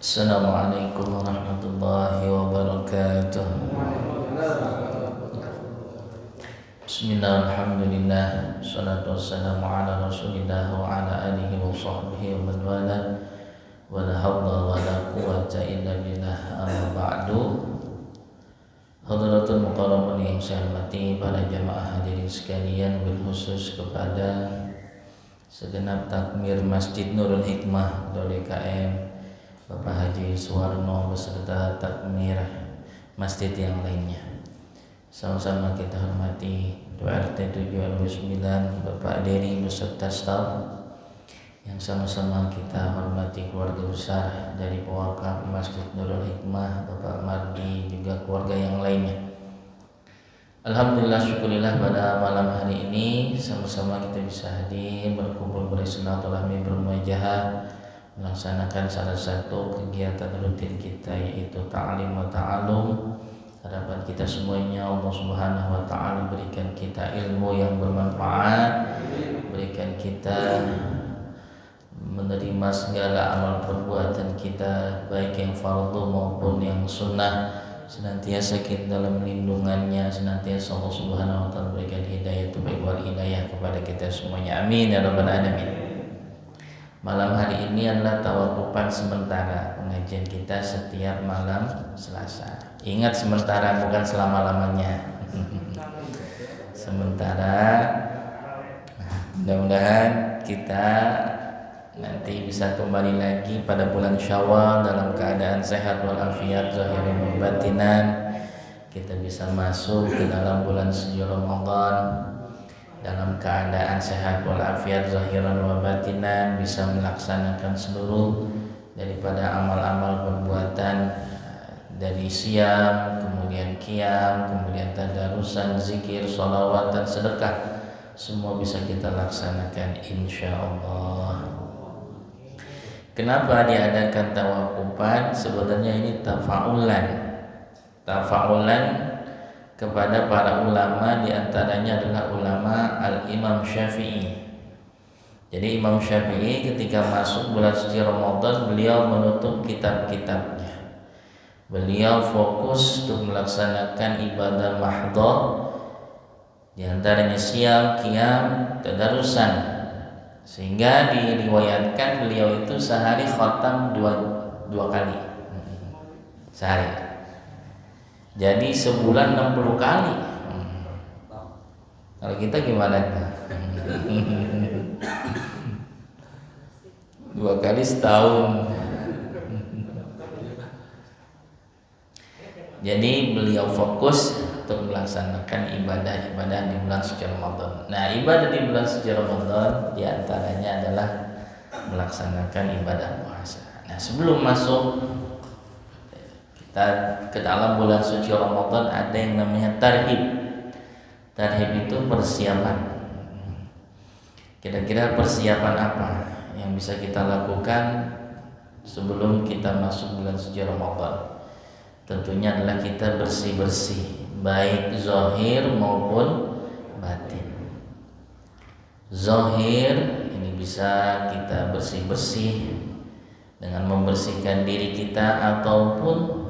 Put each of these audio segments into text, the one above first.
Assalamualaikum warahmatullahi wabarakatuh. Bismillah, alhamdulillah, salatu wassalamu ala rasulillah wa ala alihi wa sahbihi wa man wala. Wa la hawla wa la quwwata illa billah, amma ba'du. Hadratul muqarrabun yang saya hormati para jamaah hadirin sekalian, berkhusus kepada segenap takmir Masjid Nurul Hikmah atau DKM, Bapak Haji Suwarno beserta takmir masjid yang lainnya. Sama-sama kita hormati RT 7 RW 9 Bapak Deni beserta staf, yang sama-sama kita hormati keluarga besar dari pewakaf Masjid Nurul Hikmah, Bapak Mardi, juga keluarga yang lainnya. Alhamdulillah, syukurillah, pada malam hari ini sama-sama kita bisa hadir berkumpul bersilaturahmi, bermuajahah, melaksanakan salah satu kegiatan rutin kita, yaitu ta'lim wa ta'alum. Harapan kita semuanya Allah Subhanahu wa ta'ala berikan kita ilmu yang bermanfaat, berikan kita menerima segala amal perbuatan kita, baik yang fardu maupun yang sunnah, senantiasa kita dalam lindungannya, senantiasa Allah Subhanahu wa ta'ala berikan hidayah taufik wal hidayah kepada kita semuanya, amin ya rabbal alamin. Malam hari ini adalah tawakufan sementara pengajian kita setiap malam Selasa. Ingat, sementara, bukan selama-lamanya. Sementara. Mudah-mudahan kita nanti bisa kembali lagi pada bulan Syawal dalam keadaan sehat walafiat zahiran wa batinan. Kita bisa masuk ke dalam bulan suci Ramadan dalam keadaan sehat walafiat zahiran wa batinan, bisa melaksanakan seluruh daripada amal-amal perbuatan dari siam, kemudian qiyam, kemudian tadarusan, zikir, sholawat, dan sedekah, semua bisa kita laksanakan insyaallah. Kenapa diadakan tawakufan? Sebenarnya ini tafa'ulan kepada para ulama, diantaranya adalah ulama Al-Imam Syafi'i. Jadi Imam Syafi'i ketika masuk bulan suci Ramadan, beliau menutup kitab-kitabnya. Beliau fokus untuk melaksanakan ibadah mahdhah, diantaranya siam, qiyam, tadarusan. Sehingga diriwayatkan beliau itu sehari khatam dua kali sehari. Jadi sebulan 60 kali. Kalau kita gimana? 2 kali setahun. Jadi beliau fokus untuk melaksanakan ibadah-ibadah di bulan suci Ramadan. Nah, ibadah di bulan suci Ramadan diantaranya adalah melaksanakan ibadah puasa. Nah, sebelum masuk ke dalam bulan suci Ramadan, ada yang namanya tarhib. Tarhib itu persiapan. Kira-kira persiapan apa yang bisa kita lakukan sebelum kita masuk bulan suci Ramadan? Tentunya adalah kita bersih-bersih, baik zahir maupun batin. Zahir ini bisa kita bersih-bersih dengan membersihkan diri kita ataupun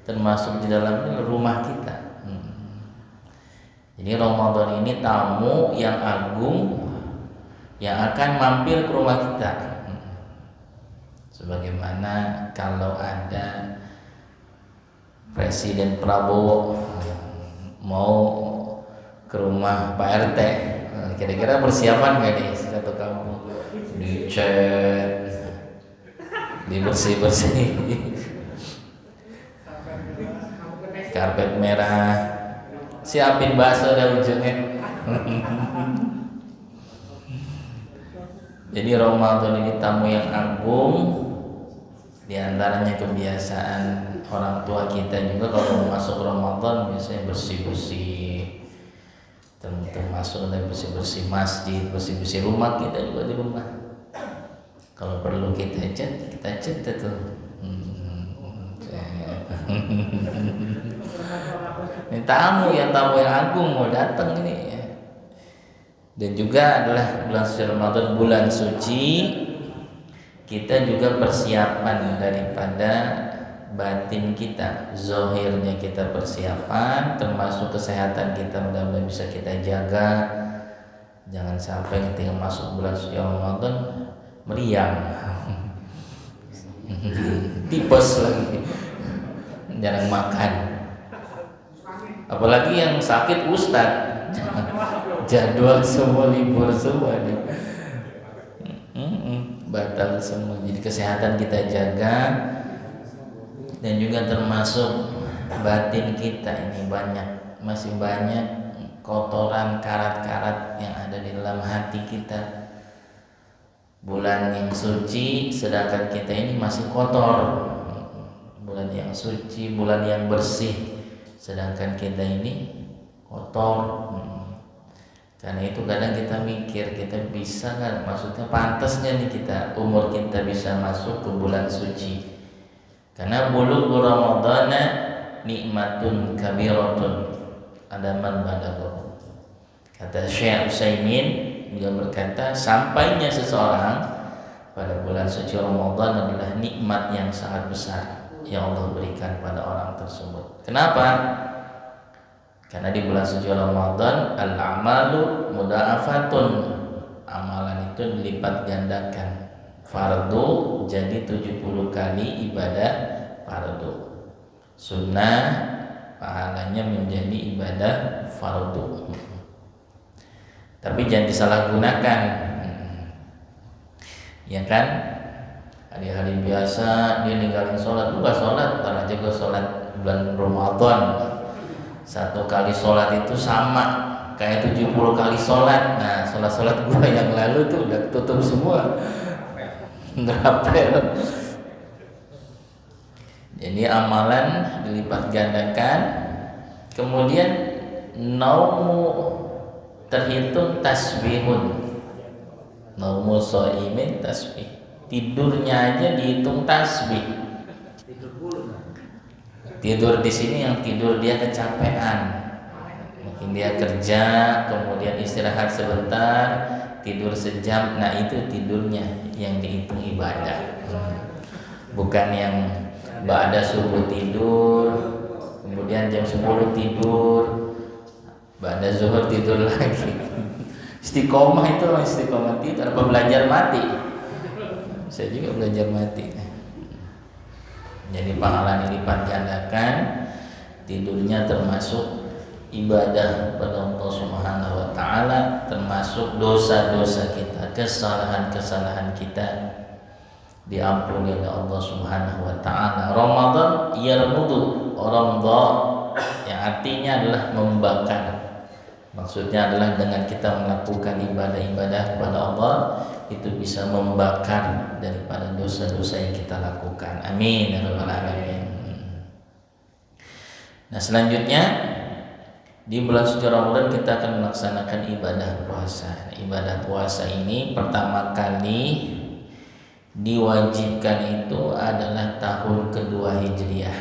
termasuk di dalamnya rumah kita. Jadi Ramadan ini tamu yang agung yang akan mampir ke rumah kita. Sebagaimana kalau ada Presiden Prabowo mau ke rumah Pak RT, kira-kira persiapan nggak nih satu kampung? Dicat, dibersih-bersih, karpet merah, siapin bakso dah ujungnya. Jadi Ramadan ini tamu yang agung, diantaranya kebiasaan orang tua kita juga kalau masuk Ramadan biasanya bersih-bersih, termasuk bersih-bersih masjid, bersih-bersih rumah kita juga di rumah. Kalau perlu kita cat itu. Ini tamu yang agung mau datang ini. Dan juga adalah bulan suci Ramadan, bulan suci kita juga persiapan daripada batin kita. Zahirnya kita persiapan, termasuk kesehatan kita mudah-mudahan bisa kita jaga. Jangan sampai ketika masuk bulan suci Ramadan meriang, tipes lagi, jarang makan. Apalagi yang sakit ustad, jadwal semua libur semua nih. Batal semua. Jadi kesehatan kita jaga, dan juga termasuk batin kita ini masih banyak kotoran, karat-karat yang ada di dalam hati kita. Bulan yang suci sedangkan kita ini masih kotor. Bulan yang suci, bulan yang bersih sedangkan kita ini kotor. Karena itu kadang kita mikir, kita bisa nggak, maksudnya pantas nggak nih kita, umur kita bisa masuk ke bulan suci. Karena bulughu Ramadhana nikmatun kabiratun adaman badaghahu. Kata Syekh Utsaimin, dia berkata sampainya seseorang pada bulan suci Ramadan adalah nikmat yang sangat besar yang Allah berikan pada orang tersebut. Kenapa? Karena di bulan suci Ramadan al-a'malu mudha'afatun, amalan itu dilipat gandakan. Fardu jadi 70 kali ibadah fardu. Sunnah pahalanya menjadi ibadah fardu. Tapi jangan disalahgunakan. Ya kan? Hari-hari biasa dia ninggalin sholat, bukan sholat, karena juga sholat bulan Ramadan. Satu kali sholat itu sama kayak 70 kali sholat. Nah, sholat-sholat gua yang lalu tuh udah tutup semua, ngerapel. Jadi amalan dilipat gandakan. Kemudian naumu terhitung tasbihun. Naumu shaimin tasbih. Tidurnya aja dihitung tasbih. Tidur di sini yang tidur dia kecapean, mungkin dia kerja, kemudian istirahat sebentar, tidur sejam. Nah itu tidurnya yang dihitung ibadah. Bukan yang ba'da subuh tidur, kemudian jam 10 tidur, ba'da zuhur tidur lagi. Istiqomah itu istiqomah tidur apa belajar mati? Saya juga belajar mati. Jadi pahala dilipat gandakan, tidurnya termasuk ibadah pada Allah Subhanahu wa taala, termasuk dosa-dosa kita, kesalahan-kesalahan kita diampuni oleh Allah Subhanahu wa taala. Ramadan yarmudu, ramdha yang artinya adalah membakar. Maksudnya adalah dengan kita melakukan ibadah-ibadah kepada Allah itu bisa membakar daripada dosa-dosa yang kita lakukan. Amin ya rabbal alamin. Nah, selanjutnya di bulan suci Ramadan kita akan melaksanakan ibadah puasa. Ibadah puasa ini pertama kali diwajibkan itu adalah tahun kedua Hijriah.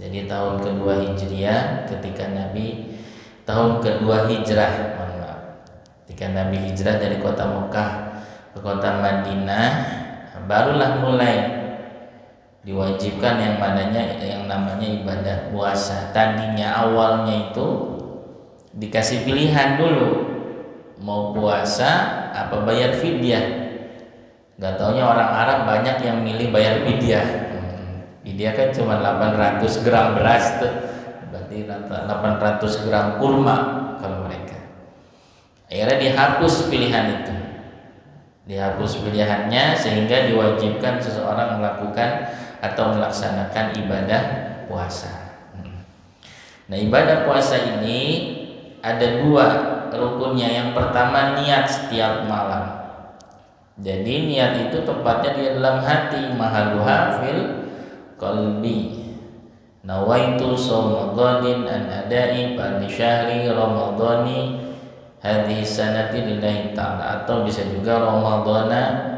Jadi tahun kedua Hijriah ketika Nabi tahun kedua hijrah, ketika Nabi hijrah dari kota Mekah ke kota Madinah, barulah mulai diwajibkan yang namanya ibadah puasa. Tadinya awalnya itu dikasih pilihan dulu, mau puasa apa bayar fidyah. Gak taunya orang Arab banyak yang milih bayar fidyah. Fidyah kan cuma 800 gram beras tuh, berarti 800 gram kurma kalau mereka. Akhirnya dihapus pilihan itu, dihapus pilihannya sehingga diwajibkan seseorang melakukan atau melaksanakan ibadah puasa. Nah, ibadah puasa ini ada dua rukunnya. Yang pertama niat setiap malam. Jadi niat itu tempatnya di dalam hati, mahaluha fil qalbi. Nawaitu shauma ghadin an adai pada syahri ramadhani hadhihi sanati lillahi ta'ala, atau bisa juga ramadhana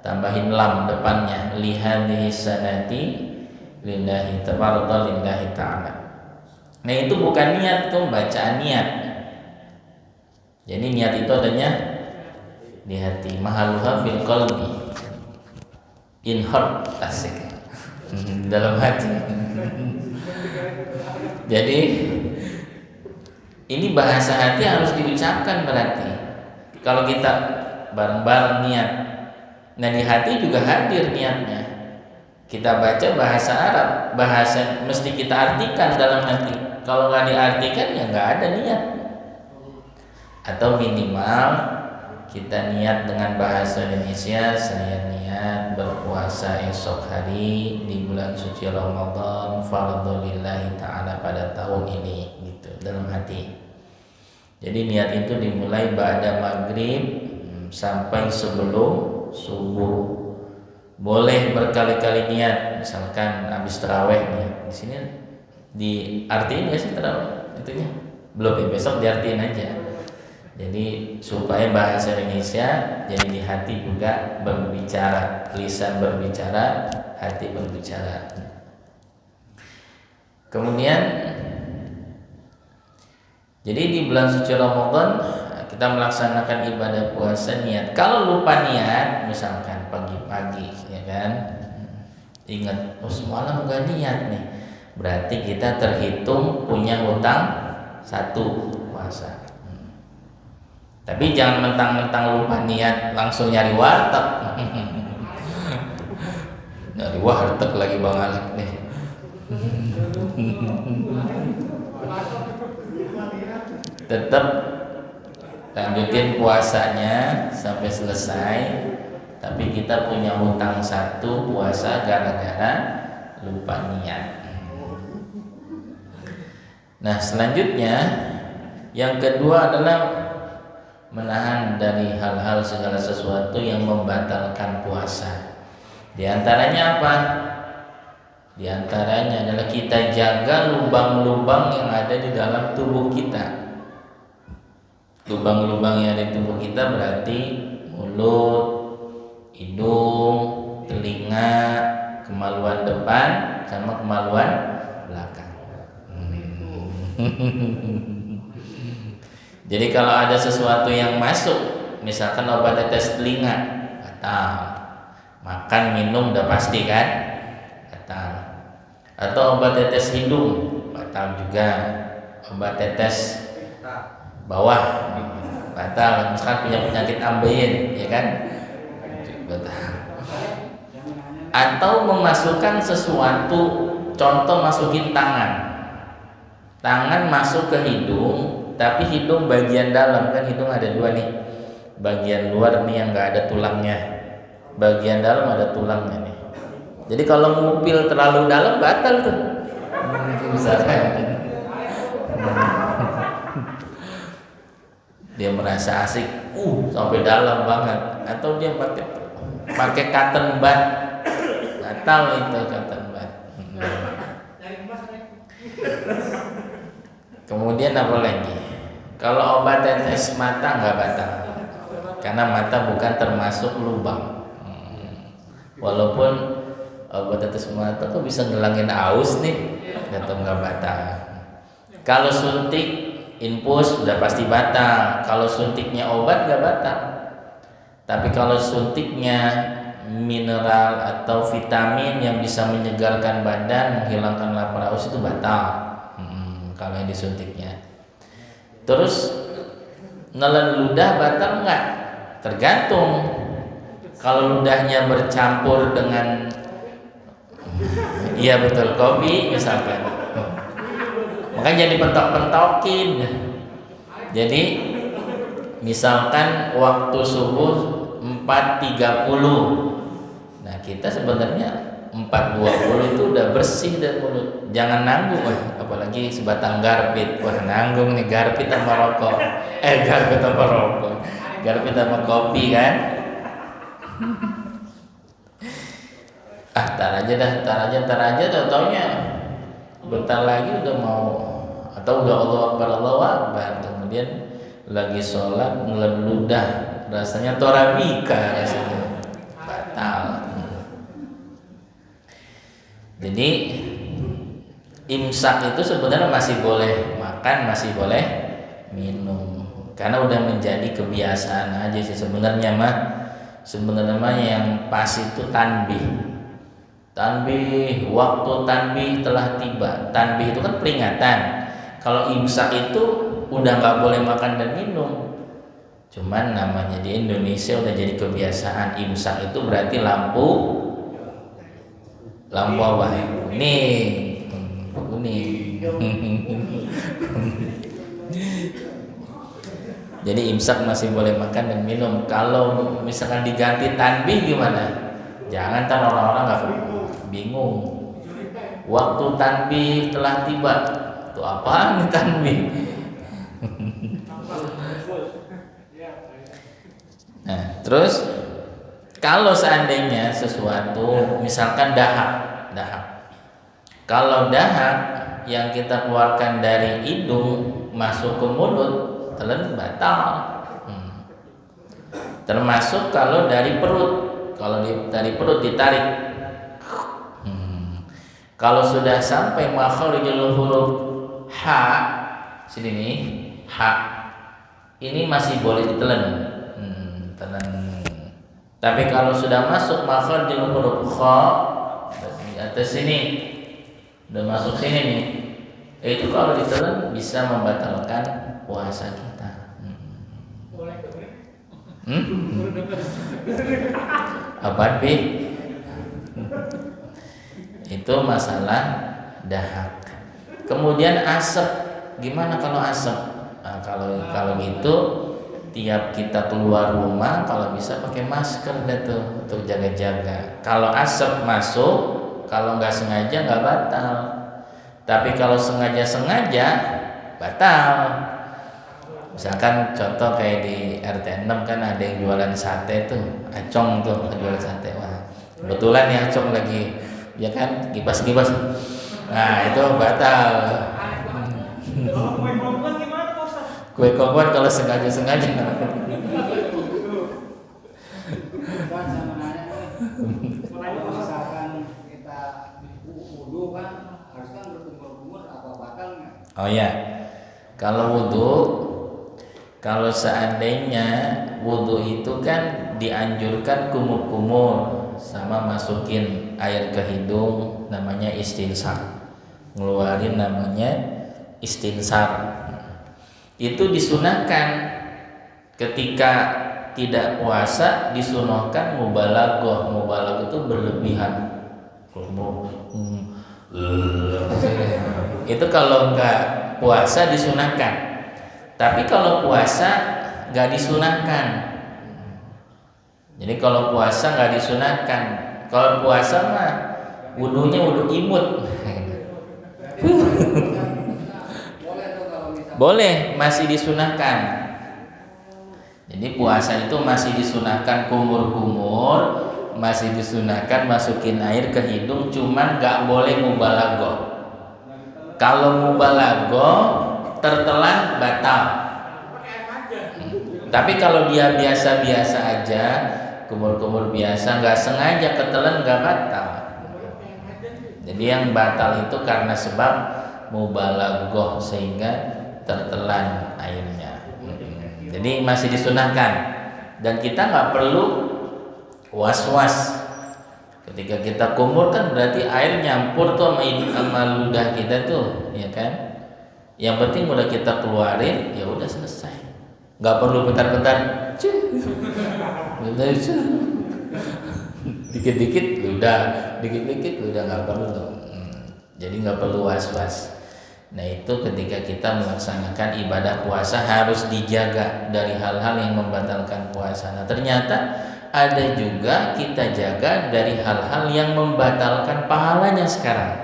tambahin lam depannya li hadhihi sanati lillahi tabaraka lillahi ta'ala. Nah, itu bukan niat, itu bacaan niat. Jadi niat itu adanya di hati, mahaluha fil qalbi. in heart, asik. Dalam hati. Jadi ini bahasa hati harus diucapkan berarti. Kalau kita bareng-bareng niat, nah di hati juga hadir niatnya. Kita baca bahasa Arab, bahasa mesti kita artikan dalam hati. Kalau nggak diartikan ya nggak ada niat. Atau minimal kita niat dengan bahasa Indonesia, saya niat berpuasa esok hari di bulan suci Ramadan fardholillahi ta'ala pada tahun ini, gitu, dalam hati. Jadi niat itu dimulai ba'da maghrib sampai sebelum subuh. Boleh berkali-kali niat, misalkan habis taraweh nih. Di sini diartiin nggak sih taraweh itunya? Belum ya, besok diartiin aja. Jadi supaya bahasa Indonesia jadi di hati juga berbicara, lisan berbicara, hati berbicara. Kemudian jadi di bulan suci Ramadan kita melaksanakan ibadah puasa niat. Kalau lupa niat, misalkan pagi-pagi, ya kan, ingat, oh semalam gak niat nih, berarti kita terhitung punya hutang 1 puasa. Tapi jangan mentang-mentang lupa niat langsung nyari warteg. Nyari warteg lagi Bang Alek nih. Tetap lanjutin puasanya sampai selesai, tapi kita punya hutang 1 puasa gara-gara lupa niat. Nah, selanjutnya yang kedua adalah menahan dari hal-hal segala sesuatu yang membatalkan puasa. Di antaranya apa? Di antaranya adalah kita jaga lubang-lubang yang ada di dalam tubuh kita. Lubang-lubang yang ada di tubuh kita berarti mulut, hidung, telinga, kemaluan depan sama kemaluan belakang. Jadi kalau ada sesuatu yang masuk, misalkan obat tetes telinga, batal. Makan minum udah pasti kan, batal. Atau obat tetes hidung, batal juga. Obat tetes bawah, batal. Misalkan punya penyakit ambeien, ya kan, batal. Atau memasukkan sesuatu, contoh masukin tangan masuk ke hidung, tapi hidung bagian dalam, kan hidung ada 2 nih, bagian luar nih yang nggak ada tulangnya, bagian dalam ada tulangnya nih. Jadi kalau ngupil terlalu dalam batal tuh, misalkan dia merasa asik, sampai dalam banget, atau dia pakai cotton bud, batal itu cotton bud. Kemudian apa lagi? Kalau obat tetes mata nggak batal, karena mata bukan termasuk lubang. Walaupun obat tetes mata kok bisa ngelangin aus nih, tetap nggak batal. Kalau suntik infus udah pasti batal. Kalau suntiknya obat nggak batal. Tapi kalau suntiknya mineral atau vitamin yang bisa menyegarkan badan, menghilangkan lapar aus itu batal. Kalau yang disuntiknya. Terus nelen ludah batal nggak? Tergantung. Kalau ludahnya bercampur dengan, iya betul, kopi misalkan, makanya jadi pentok-pentokin. Jadi misalkan waktu subuh 4.30, nah kita sebenarnya 4.20 itu udah bersih dan mulut. Jangan nanggung, apalagi sebatang garpit. Wah, nanggung nih garpit sama rokok. Garpit sama rokok. Garpit sama kopi kan. Tar aja, tau-taunya bentar lagi udah mau, atau udah Allahu Akbar, kemudian lagi sholat nelen ludah, rasanya torabika, rasanya batal. Jadi imsak itu sebenarnya masih boleh makan, masih boleh minum, karena udah menjadi kebiasaan aja sih sebenarnya mah. Sebenarnya yang pas itu tanbih. Tanbih, waktu tanbih telah tiba. Tanbih itu kan peringatan. Kalau imsak itu udah nggak boleh makan dan minum. Cuman namanya di Indonesia udah jadi kebiasaan, imsak itu berarti lampu apa? Kuning. Jadi imsak masih boleh makan dan minum. Kalau misalkan diganti tanbih gimana? Jangan, kan orang-orang nggak bingung. Waktu tanbih telah tiba. Itu apaan nih tanbih? Nah, terus kalau seandainya sesuatu misalkan dahak. Kalau dahak yang kita keluarkan dari hidung masuk ke mulut, telan batal. Termasuk kalau dari perut. Kalau dari perut ditarik. Kalau sudah sampai makharijul huruf h, sini nih, h. Ini masih boleh ditelan. Telan. Tapi kalau sudah masuk makharijul huruf kha, di atas sini udah masuk sini nih, itu kalau ditelan bisa membatalkan puasa kita. Apaan Pi? Itu masalah dahak. Kemudian asap, gimana kalau asap? Nah, kalau gitu tiap kita keluar rumah kalau bisa pakai masker deh tuh untuk jaga-jaga. Kalau asap masuk, kalau nggak sengaja nggak batal. Tapi kalau sengaja batal. Misalkan contoh kayak di RT 6 kan ada yang jualan sate tuh, acong tuh jualan sate. Wah, kebetulan ya acong lagi, ya kan, kipas. Nah itu batal. Kue kongkon gimana Pak Ustaz? Kue kongkon kalau sengaja. Misalkan kita wudu kan harus kan berkumur-kumur apa batal nggak? Oh ya, kalau wudu, kalau seandainya wudu itu kan dianjurkan kumur-kumur sama masukin air ke hidung, namanya istinsar, ngeluarin namanya istinsar. Itu disunahkan ketika tidak puasa, disunahkan mubalaghah. Mubalaghah itu berlebihan. Itu kalau nggak puasa disunahkan. Tapi kalau puasa nggak disunahkan. Jadi kalau puasa nggak disunahkan. Kalau puasa mah wudunya wudu imut. Boleh, masih disunahkan. Jadi puasa itu masih disunahkan kumur-kumur, masih disunahkan masukin air ke hidung, cuman nggak boleh mubalaghah. Kalau mubalaghah tertelan batal. Tapi kalau dia biasa-biasa aja, kumur-kumur biasa, nggak sengaja ketelan nggak batal. Jadi yang batal itu karena sebab mubalaghah sehingga tertelan airnya. Jadi masih disunahkan dan kita nggak perlu was-was. Ketika kita kumur kan berarti air nyampur tuh sama ludah kita tuh, ya kan? Yang penting udah kita keluarin, ya udah selesai. Nggak perlu bentar-bentar, dikit-dikit udah nggak perlu. Jadi nggak perlu was-was. Nah itu ketika kita melaksanakan ibadah puasa harus dijaga dari hal-hal yang membatalkan puasa. Nah ternyata ada juga kita jaga dari hal-hal yang membatalkan pahalanya sekarang.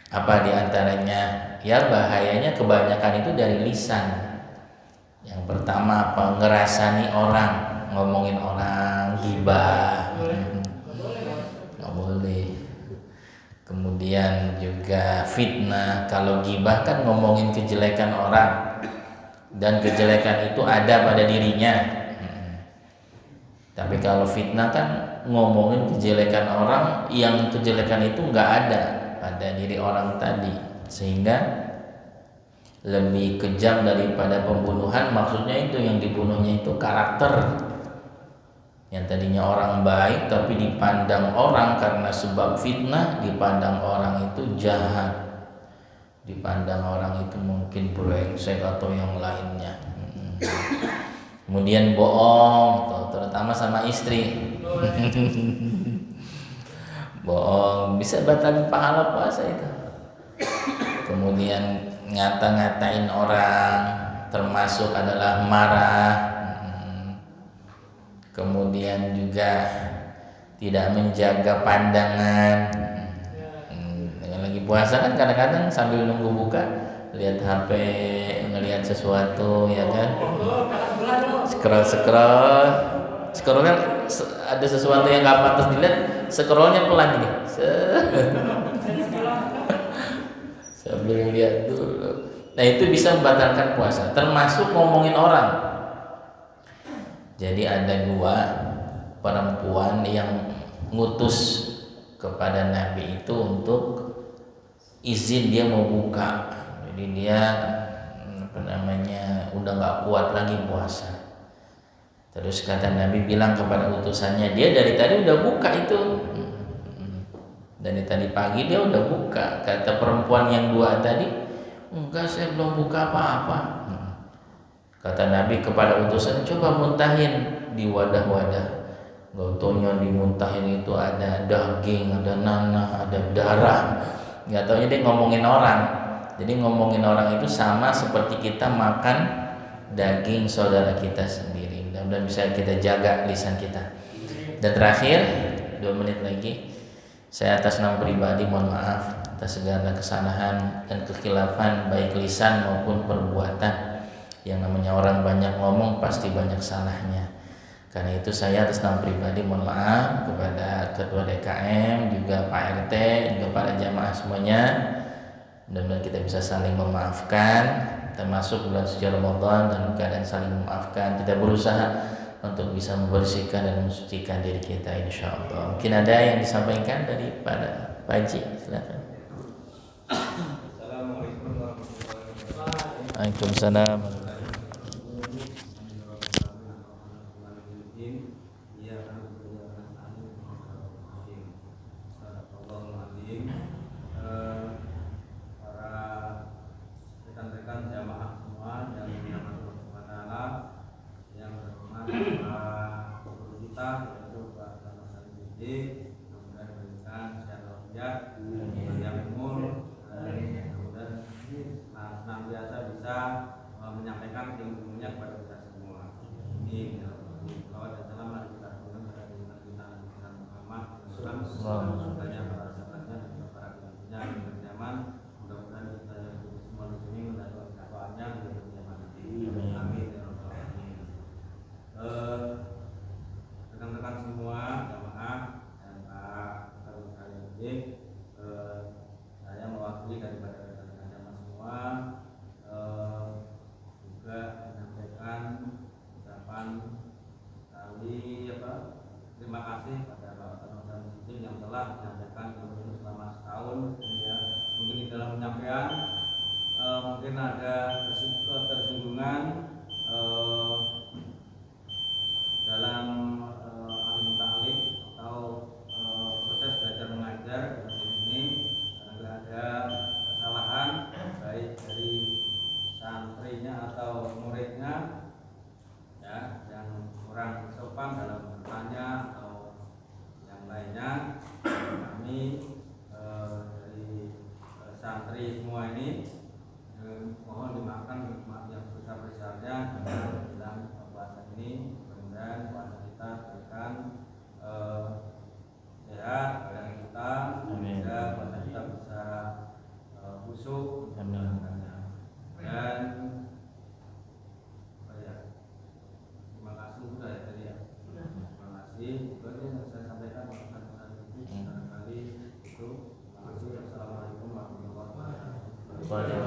Apa diantaranya? Ya bahayanya kebanyakan itu dari lisan. Yang pertama apa? Ngerasani orang, ngomongin orang, ghibah, nggak boleh. Kemudian juga fitnah. Kalau ghibah kan ngomongin kejelekan orang, dan kejelekan itu ada pada dirinya. Tapi kalau fitnah kan ngomongin kejelekan orang yang kejelekan itu nggak ada pada diri orang tadi, sehingga lebih kejam daripada pembunuhan. Maksudnya itu yang dibunuhnya itu karakter, Yang tadinya orang baik tapi dipandang orang karena sebab fitnah, dipandang orang itu jahat, dipandang orang itu mungkin brengsek atau yang lainnya. Kemudian bohong, terutama sama istri. Bohong bisa batalin pahala puasa itu. Kemudian ngata-ngatain orang, termasuk adalah marah. Kemudian juga tidak menjaga pandangan. Dengan lagi puasa kan kadang-kadang sambil nunggu buka lihat HP, ngelihat sesuatu, ya kan, scrollnya ada sesuatu yang nggak pantas dilihat, scrollnya pelan gini sambil lihat dulu. Nah itu bisa membatalkan puasa, termasuk ngomongin orang. Jadi ada 2 perempuan yang ngutus kepada Nabi itu untuk izin dia mau buka. Jadi dia udah nggak kuat lagi puasa. Terus kata Nabi bilang kepada utusannya, dia dari tadi udah buka itu, dari tadi pagi dia udah buka. Kata perempuan yang 2 tadi, enggak, saya belum buka apa-apa. Kata Nabi kepada utusan, coba muntahin di wadah-wadah. Gautonya dimuntahin itu ada daging, ada nanah, ada darah. Nggak taunya dia ngomongin orang. Jadi ngomongin orang itu sama seperti kita makan daging saudara kita sendiri. Mudah-mudahan bisa kita jaga lisan kita. Dan terakhir 2 menit lagi, saya atas nama pribadi mohon maaf atas segala kesalahan dan kekhilafan baik lisan maupun perbuatan. Yang namanya orang banyak ngomong pasti banyak salahnya. Karena itu saya atas nama pribadi mohon maaf kepada Ketua DKM, juga Pak RT, juga para jamaah semuanya. Mudah-mudahan kita bisa saling memaafkan, termasuk bulan suci Ramadan, dan keadaan saling memaafkan. Kita berusaha untuk bisa membersihkan dan mensucikan diri kita, insya Allah. Mungkin ada yang disampaikan daripada Pak Haji, silakan. Assalamualaikum warahmatullahi wabarakatuh. Waalaikumsalam. Menyampaikan ilmunya kepada kita semua. Ini kalau dan salam mari kita gunakan pada Nabi Muhammad SAW, banyak para sahabatnya dan para pengikutnya yang nyaman. Mudah-mudahan kita semua di sini mendapat syafaatnya menjadi nyaman. Amin ya rabbal alamin. Rekan-rekan semua jamaah dan Pak sekalian ini, saya mewakili daripada rekan-rekan jamaah semua juga menyampaikan ucapan terima kasih pada Bapak Nodan Sidin yang telah menyampaikan ilmu selama setahun. Ya, mungkin di dalam penyampaian mungkin ada ketersinggungan dalam alim ta'lim atau proses belajar mengajar di sini, karena ada kesalahan baik dari santrinya atau muridnya, ya, yang kurang sopan dalam bertanya atau yang lainnya. Kami dari santri semua ini mohon dimaafkan yang sebesar-besarnya dalam puasa ini. Mudah-mudahan puasa kita berikan sehat pada kita, sehingga puasa kita bisa khusyuk. Dan terima kasih sudah ya tadi ya. Terima kasih. Itu aja yang saya sampaikan barangkali itu. Terima kasih. Assalamualaikum warahmatullahi wabarakatuh.